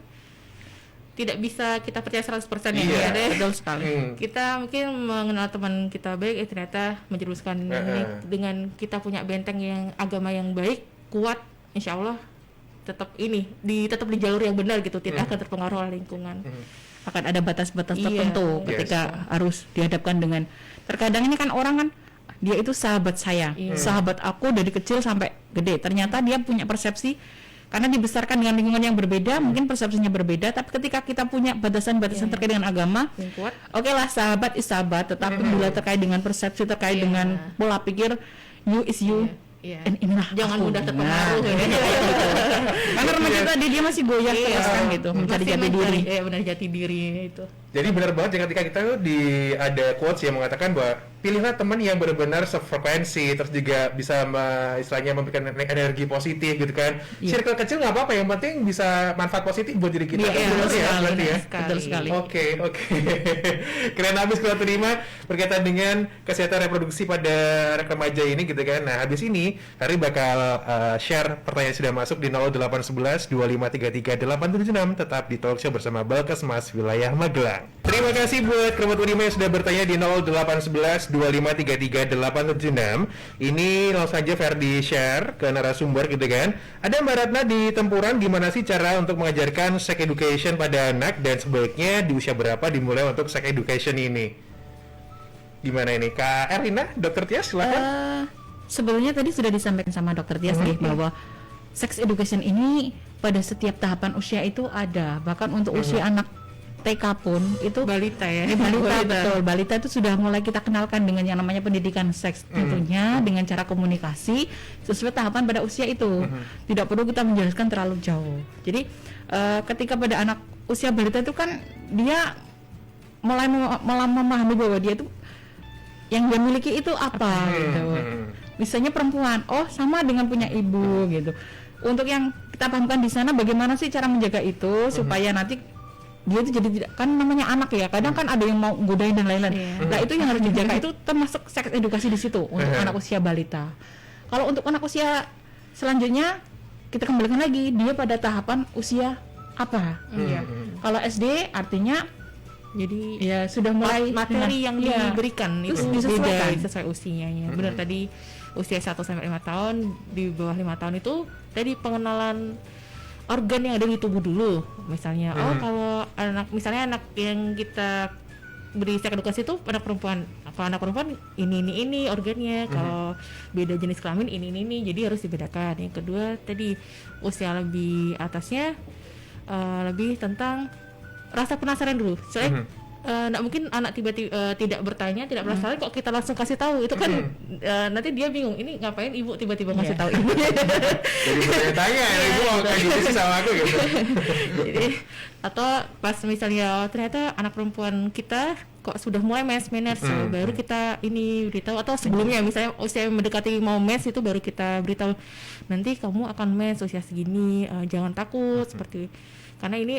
tidak bisa kita percaya 100% ya. Betul sekali. Kita mungkin mengenal teman kita baik, ternyata menjerumuskan dengan kita punya benteng yang agama yang baik, kuat, insya Allah tetap tetap di jalur yang benar gitu, tidak akan terpengaruh oleh lingkungan. Akan ada batas-batas tertentu ketika harus dihadapkan dengan, terkadang ini kan orang kan dia itu sahabat saya, sahabat aku dari kecil sampai gede. Ternyata dia punya persepsi karena dibesarkan dengan lingkungan yang berbeda, mungkin persepsinya berbeda. Tapi ketika kita punya batasan-batasan terkait dengan agama, yang kuat. oke lah, sahabat is sahabat. Tetapi bila terkait dengan persepsi, terkait dengan pola pikir, you is you. Dan inilah Jangan aku. mudah terpengaruh. Karena remaja tadi dia masih goyah terus kan gitu, mencari jati diri. Benar, jati diri itu. Jadi benar banget ya ketika kita tuh ada quotes yang mengatakan bahwa pilihlah teman yang benar-benar sefrekuensi, terus juga bisa istilahnya memberikan energi positif gitu kan. Circle kecil nggak apa-apa, yang penting bisa manfaat positif buat diri kita. Betul sekali. Oke. Keren habis kalau terima berkaitan dengan kesehatan reproduksi pada anak remaja ini gitu kan. Nah habis ini Hari bakal share pertanyaan yang sudah masuk di 0811 2533 876, tetap di talk show bersama Balkesmas Wilayah Magelang. Terima kasih buat kerabat Udima yang sudah bertanya di 0811 2533 876. Ini langsung saja Ferdi share ke narasumber gitu kan. Ada Mbak Ratna di Tempuran, gimana sih cara untuk mengajarkan sex education pada anak, dan sebaiknya di usia berapa dimulai untuk sex education ini? Gimana ini? Kak Erina, Dokter Tias silakan. Sebenarnya tadi sudah disampaikan sama Dokter Tias bahwa sex education ini pada setiap tahapan usia itu ada, bahkan untuk usia anak TK pun itu balita ya. Betul, balita itu sudah mulai kita kenalkan dengan yang namanya pendidikan seks, tentunya dengan cara komunikasi sesuai tahapan pada usia itu. Tidak perlu kita menjelaskan terlalu jauh. Jadi ketika pada anak usia balita itu kan dia mulai memahami bahwa dia itu yang dia miliki itu apa gitu. Misalnya perempuan, oh sama dengan punya ibu gitu. Untuk yang kita pahamkan di sana bagaimana sih cara menjaga itu supaya nanti dia itu jadi tidak, kan namanya anak ya, kadang kan ada yang mau godain dan lain-lain. Nah itu yang harus dijaga, itu termasuk seks edukasi di situ untuk anak usia balita. Kalau untuk anak usia selanjutnya kita kembalikan lagi dia pada tahapan usia apa. Kalau SD artinya jadi ya sudah mulai materi yang diberikan itu disesuaikan sesuai usianya. Benar tadi usia 1 sampai 5 tahun, di bawah 5 tahun itu tadi pengenalan organ yang ada di tubuh dulu. Misalnya kalau anak yang kita beri seks edukasi itu anak perempuan. Kalau anak perempuan ini organnya, kalau beda jenis kelamin ini. Jadi harus dibedakan. Yang kedua tadi usia lebih atasnya lebih tentang rasa penasaran dulu. Soalnya nggak mungkin anak tiba-tiba tidak bertanya, tidak penasaran kok kita langsung kasih tahu. Itu kan nanti dia bingung, ini ngapain ibu tiba-tiba ngasih tahu ini. Jadi bertanya, ibu mau kayak gitu sih sama aku gitu. Jadi atau pas misalnya ternyata anak perempuan kita kok sudah mulai mens baru kita ini beritahu, atau sebelumnya misalnya usia mendekati mau mens itu baru kita beritahu, nanti kamu akan mens usia segini, jangan takut seperti, karena ini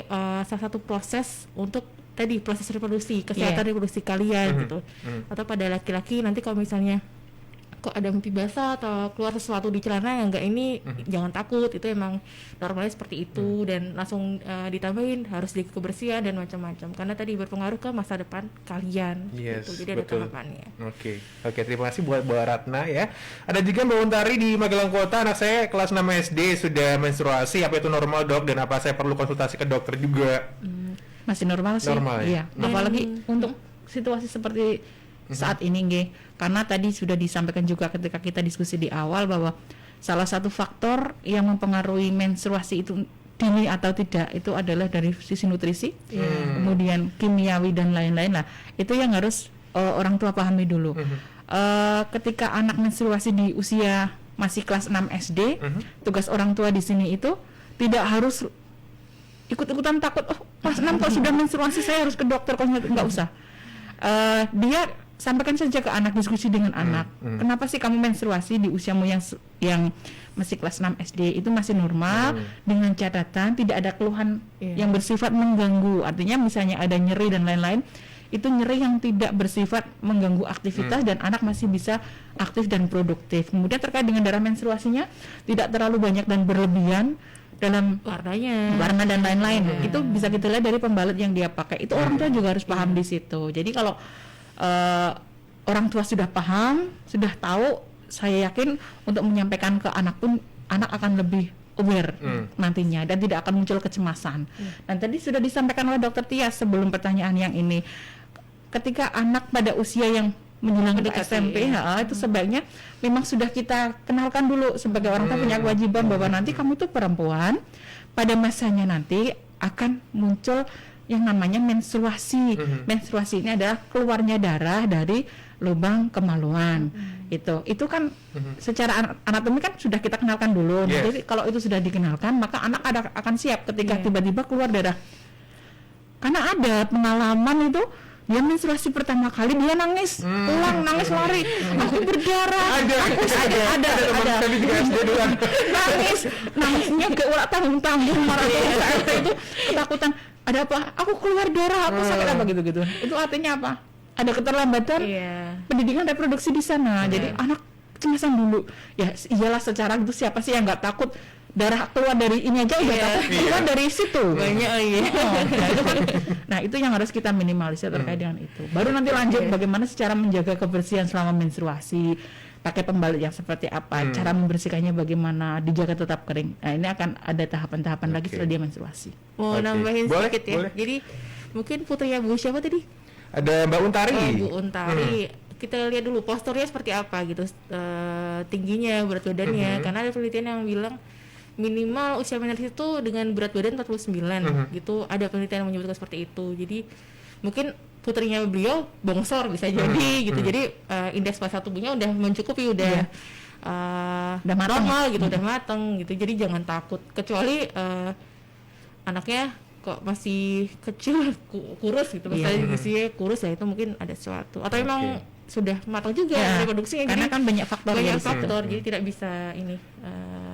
salah satu proses untuk tadi proses reproduksi, kesehatan reproduksi kalian gitu. Atau pada laki-laki nanti kalau misalnya kok ada mimpi basah atau keluar sesuatu di celana yang enggak ini, jangan takut, itu emang normalnya seperti itu, dan langsung ditambahin harus jaga kebersihan dan macam-macam, karena tadi berpengaruh ke masa depan kalian. Gitu. Jadi ada tahapannya. Oke, terima kasih buat Mbak Ratna ya. Ada juga Mbak Untari di Magelang Kota, anak saya kelas 6 SD sudah menstruasi, apa itu normal dok, dan apa saya perlu konsultasi ke dokter juga? Masih normal sih. Iya. Apalagi untuk situasi seperti saat ini nggih. Karena tadi sudah disampaikan juga ketika kita diskusi di awal bahwa salah satu faktor yang mempengaruhi menstruasi itu dini atau tidak itu adalah dari sisi nutrisi, kemudian kimiawi dan lain-lain lah. Itu yang harus orang tua pahami dulu. Ketika anak menstruasi di usia masih kelas 6 SD, tugas orang tua di sini itu tidak harus ikut-ikutan takut, oh kelas 6 kok sudah menstruasi saya harus ke dokter, nggak usah. Dia sampaikan saja ke anak, diskusi dengan anak, kenapa sih kamu menstruasi di usiamu yang masih kelas 6 SD, itu masih normal, dengan catatan tidak ada keluhan yang bersifat mengganggu, artinya misalnya ada nyeri dan lain-lain, itu nyeri yang tidak bersifat mengganggu aktivitas dan anak masih bisa aktif dan produktif. Kemudian terkait dengan darah menstruasinya tidak terlalu banyak dan berlebihan dalam warna dan lain-lain, itu bisa kita lihat dari pembalut yang dia pakai. Itu orang tua juga harus paham di situ. Jadi kalau orang tua sudah paham, sudah tahu, saya yakin untuk menyampaikan ke anak pun anak akan lebih aware nantinya dan tidak akan muncul kecemasan. Dan tadi sudah disampaikan oleh Dokter Tias sebelum pertanyaan yang ini, ketika anak pada usia yang menjelang ke Mendekati, SMP, itu sebaiknya memang sudah kita kenalkan dulu sebagai orang tua punya kewajiban bahwa nanti kamu tuh perempuan, pada masanya nanti akan muncul yang namanya menstruasi. Menstruasi ini adalah keluarnya darah dari lubang kemaluan. Itu kan secara anatomi kan sudah kita kenalkan dulu. Nah, jadi kalau itu sudah dikenalkan, maka anak akan siap ketika tiba-tiba keluar darah. Karena ada pengalaman itu, dia menstruasi pertama kali dia nangis, nangis lari, aku berdarah, ada kami juga SD duluan. nangisnya ke urat tanggung marah itu ketakutan, ada apa? Aku keluar darah, aku sakit apa gitu. Itu artinya apa? Ada keterlambatan pendidikan reproduksi di sana. Jadi anak kecemasan dulu. Ya iyalah, secara itu siapa sih yang nggak takut darah keluar dari ini aja udah takut keluar dari situ banyak nah itu yang harus kita minimalisir terkait dengan itu. Baru nanti lanjut bagaimana secara menjaga kebersihan selama menstruasi, pakai pembalut yang seperti apa, cara membersihkannya bagaimana, dijaga tetap kering. Nah ini akan ada tahapan-tahapan lagi setelah dia menstruasi. Mau nambahin sedikit ya. Boleh. Jadi mungkin putrinya Bu siapa tadi? Ada Mbak Untari. Bu Untari. Kita lihat dulu posturnya seperti apa gitu, tingginya, berat badannya. Karena ada penelitian yang bilang minimal usia menaris itu dengan berat badan 49 gitu. Ada penelitian yang menyebutkan seperti itu. Jadi mungkin putrinya beliau bongsor bisa jadi gitu. Jadi indeks massa tubuhnya udah mencukupi, udah normal gitu, udah mateng gitu. Jadi jangan takut, kecuali anaknya kok masih kecil, kurus gitu, misalnya gizinya kurus, ya itu mungkin ada sesuatu. Atau emang sudah matang juga reproduksinya, karena jadi kan banyak faktor jadi tidak bisa ini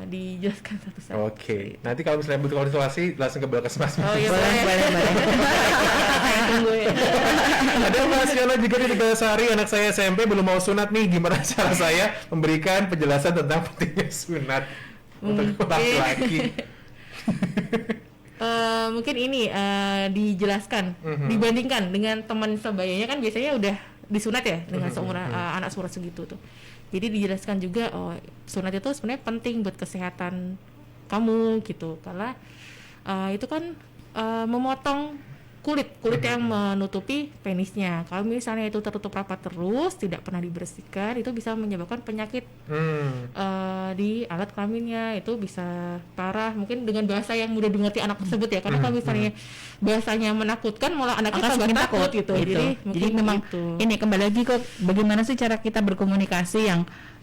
dijelaskan satu-satu. Oke. Nanti kalau misalnya butuh konsultasi langsung ke Belkesmas. Oh iya, boleh. Tunggu ya. Ada Mas Yola juga di Tegasari, anak saya SMP belum mau sunat nih, gimana cara saya memberikan penjelasan tentang pentingnya sunat untuk laki-laki? Mungkin ini dijelaskan, dibandingkan dengan teman sebayanya, kan biasanya udah disunat ya dengan seumuran anak seumuran segitu tuh. Jadi dijelaskan juga, sunat itu sebenarnya penting buat kesehatan kamu gitu, karena itu kan memotong kulit yang menutupi penisnya. Kalau misalnya itu tertutup rapat terus, tidak pernah dibersihkan, itu bisa menyebabkan penyakit di alat kelaminnya. Itu bisa parah, mungkin dengan bahasa yang mudah dimengerti anak tersebut ya. Karena kalau misalnya bahasanya menakutkan, malah anaknya tambah takut gitu. Jadi memang ini kembali lagi kok, bagaimana sih cara kita berkomunikasi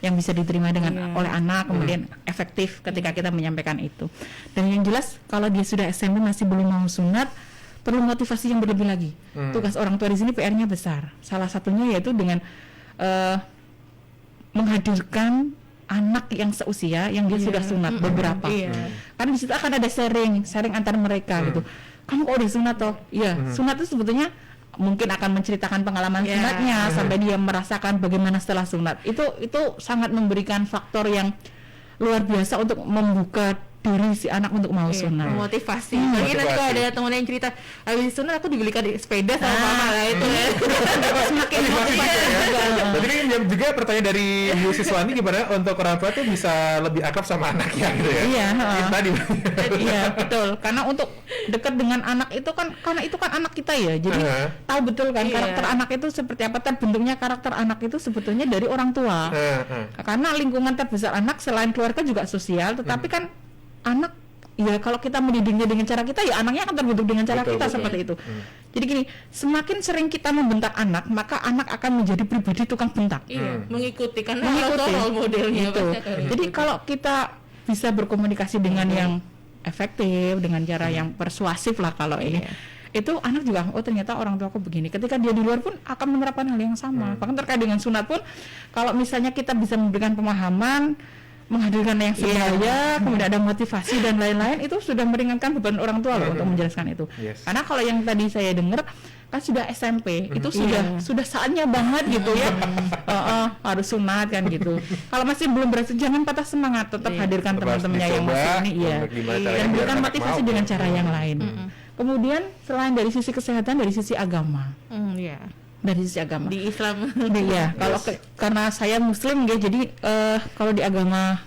yang bisa diterima dengan oleh anak, kemudian efektif ketika kita menyampaikan itu. Dan yang jelas kalau dia sudah SMP masih belum mau sunat, perlu motivasi yang berlebih lagi. Tugas orang tua di sini PR-nya besar. Salah satunya yaitu dengan menghadirkan anak yang seusia yang dia sudah sunat beberapa. Karena di situ akan ada sharing antar mereka gitu. Kamu kok udah sunat toh? Iya, sunat itu sebetulnya mungkin akan menceritakan pengalaman sunatnya sampai dia merasakan bagaimana setelah sunat. Itu sangat memberikan faktor yang luar biasa untuk membuka diri si anak untuk mau sunat. Motivasi. Lagi nanti kalau ada teman yang cerita, habis sunat aku dibelikan sepeda sama mama lah itu ya. Semakin motivasi juga. Jadi ini juga pertanyaan dari Bu Siswani, gimana untuk orang tua tuh bisa lebih akrab sama anaknya gitu ya? Iya, betul. Karena untuk dekat dengan anak itu kan, karena itu kan anak kita ya. Jadi tahu betul kan karakter anak itu seperti apa, terbentuknya karakter anak itu sebetulnya dari orang tua. Karena lingkungan terbesar anak selain keluarga juga sosial, tetapi kan anak ya kalau kita mendidiknya dengan cara kita, ya anaknya akan terbentuk dengan cara kita seperti itu. Jadi gini, semakin sering kita membentak anak, maka anak akan menjadi pribadi tukang bentak. Mengikuti karena role modelnya gitu. Jadi kalau kita bisa berkomunikasi dengan yang efektif, dengan cara yang persuasif lah kalau ini, itu anak juga, oh ternyata orang tua aku begini. Ketika dia di luar pun akan menerapkan hal yang sama. Bahkan terkait dengan sunat pun, kalau misalnya kita bisa memberikan pemahaman, menghadirkan yang sebaya, kemudian ada motivasi dan lain-lain, itu sudah meringankan beban orang tua loh untuk menjelaskan itu. Karena kalau yang tadi saya dengar kan sudah SMP, itu sudah saatnya banget gitu ya, harus sunat kan gitu. Kalau masih belum berhasil, jangan patah semangat, tetap hadirkan teman-temannya yang masih ini dan berikan motivasi dengan cara yang lain. Kemudian selain dari sisi kesehatan, dari sisi agama. Dari sisi agama di Islam kalau karena saya Muslim ya, jadi kalau di agama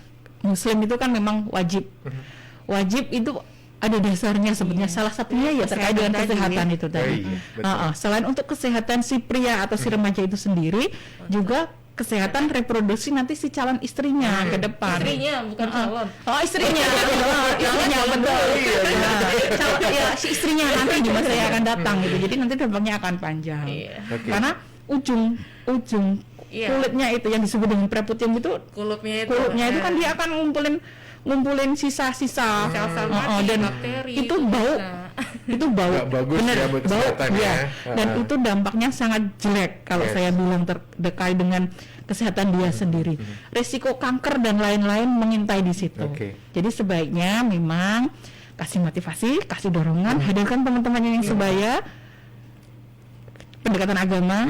Muslim itu kan memang wajib itu ada dasarnya sebenarnya. Salah satunya ya terkait dengan kesehatan itu tadi. iya, betul. Selain untuk kesehatan si pria atau si remaja itu sendiri, juga kesehatan reproduksi nanti si calon istrinya ke depan. Istrinya bukan calon. Oh, istrinya. Istrinya betul. Calon ya si istrinya nanti di masa yang akan datang gitu. Jadi nanti dampaknya akan panjang. Iya. Oke. Karena ujung Iya. kulitnya itu yang disebut dengan preputium itu, Kulupnya itu kan dia akan ngumpulin sisa-sisa sel-sel mati, dan bakteri, itu bau itu bau Nggak bagus bener, ya buat bau kesehatan ya. ya. Dan itu dampaknya sangat jelek kalau Yes. saya bilang terkait dengan kesehatan dia sendiri. Risiko kanker dan lain-lain mengintai di situ. Oke. Jadi sebaiknya memang kasih motivasi, kasih dorongan, hadirkan teman-teman yang sebaya, pendekatan agama,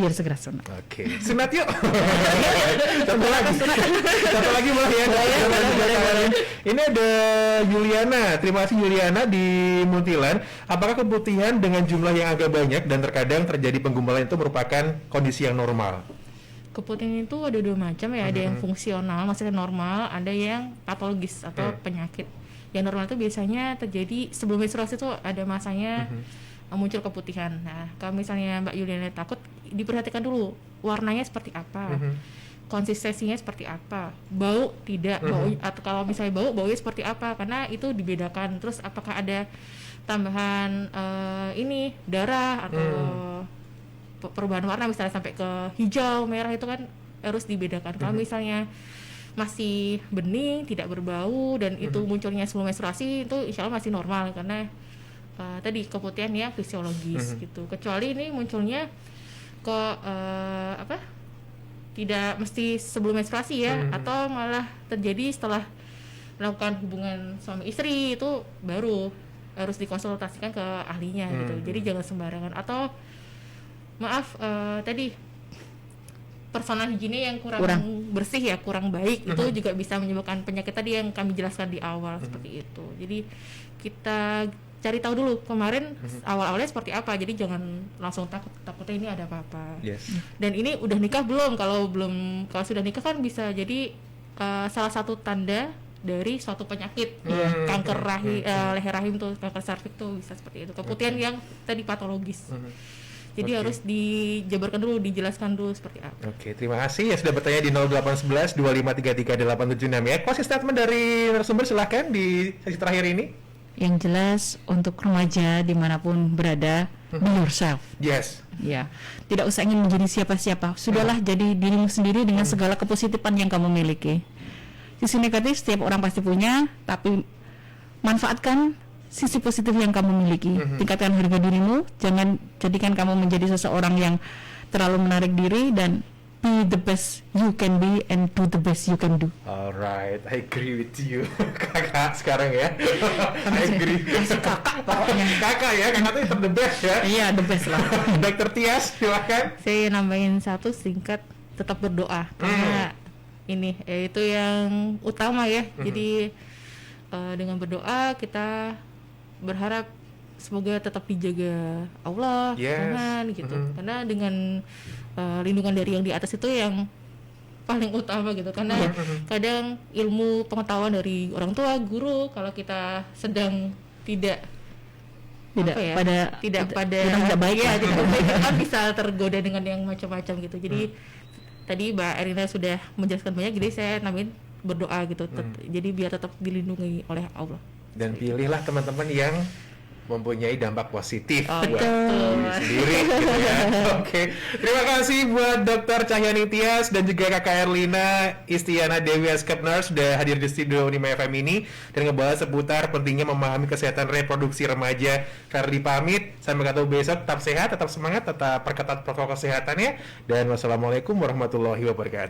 biar segera sunat. Oke, sunat yuk. Satu lagi boleh ya. Ini ada Juliana. Terima kasih Juliana di Muntilan. Apakah keputihan dengan jumlah yang agak banyak dan terkadang terjadi penggumpalan itu merupakan kondisi yang normal? Keputihan itu ada dua macam ya, ada yang fungsional, maksudnya normal, ada yang patologis atau penyakit. Yang normal itu biasanya terjadi sebelum menstruasi itu ada masanya muncul keputihan. Nah, kalau misalnya Mbak Yuliana takut, diperhatikan dulu warnanya seperti apa, konsistensinya seperti apa, bau tidak, bau atau kalau misalnya baunya seperti apa, karena itu dibedakan. Terus apakah ada tambahan ini darah atau perubahan warna misalnya sampai ke hijau, merah, itu kan harus dibedakan. Kalau misalnya masih bening, tidak berbau dan itu munculnya sebelum menstruasi, itu insya Allah masih normal karena tadi keputihan yang fisiologis gitu. Kecuali ini munculnya tidak mesti sebelum menstruasi ya, atau malah terjadi setelah melakukan hubungan suami istri, itu baru harus dikonsultasikan ke ahlinya gitu. Jadi jangan sembarangan. Atau maaf tadi personal hygiene yang kurang bersih ya, kurang baik, itu juga bisa menyebabkan penyakit tadi yang kami jelaskan di awal seperti itu. Jadi kita cari tahu dulu kemarin awal-awalnya seperti apa, jadi jangan langsung takutnya ini ada apa-apa. Yes. Dan ini udah nikah belum? Kalau sudah nikah kan bisa jadi salah satu tanda dari suatu penyakit, kanker leher rahim tuh, kanker serviks tuh bisa seperti itu. Keputihan yang tadi patologis. Jadi harus dijabarkan dulu, dijelaskan dulu seperti apa. Oke, terima kasih ya sudah bertanya di 0811 2533 876 ya. Closing statement dari narasumber silahkan di sesi terakhir ini. Yang jelas untuk remaja dimanapun berada, be yourself. Yes. Ya, tidak usah ingin menjadi siapa-siapa. Sudahlah jadi dirimu sendiri dengan segala kepositifan yang kamu miliki. Sisi negatif setiap orang pasti punya, tapi manfaatkan sisi positif yang kamu miliki. Tingkatkan harga dirimu, jangan jadikan kamu menjadi seseorang yang terlalu menarik diri, dan be the best you can be and do the best you can do. Alright, I agree with you. Kakak sekarang ya. I agree. Kakak pokoknya. Kakak ya, kakak tuh the best ya. Iya, the best lah. Dr. Tias, silakan. Saya nambahin satu singkat, tetap berdoa karena ini itu yang utama ya. Jadi dengan berdoa kita berharap semoga tetap dijaga Allah, Tuhan gitu. Karena dengan lindungan dari yang di atas itu yang paling utama gitu. Karena kadang ilmu pengetahuan dari orang tua, guru, kalau kita sedang tidak pada baik ya, tidak baik, kan bisa tergoda dengan yang macam-macam gitu. Jadi tadi Mbak Erina sudah menjelaskan banyak, jadi saya nambahin berdoa gitu. Jadi biar tetap dilindungi oleh Allah. Dan pilihlah teman-teman yang mempunyai dampak positif buat betul. diri sendiri gitu ya. Oke. Terima kasih buat Dr. Cahyani Tias dan juga Kakak Erlina Istiana Dewi Askepner sudah hadir di studio Unima FM ini dan ngebahas seputar pentingnya memahami kesehatan reproduksi remaja. Kardi pamit, sampai ketemu besok. Tetap sehat, tetap semangat, tetap perketat protokol kesehatannya, dan wassalamualaikum warahmatullahi wabarakatuh.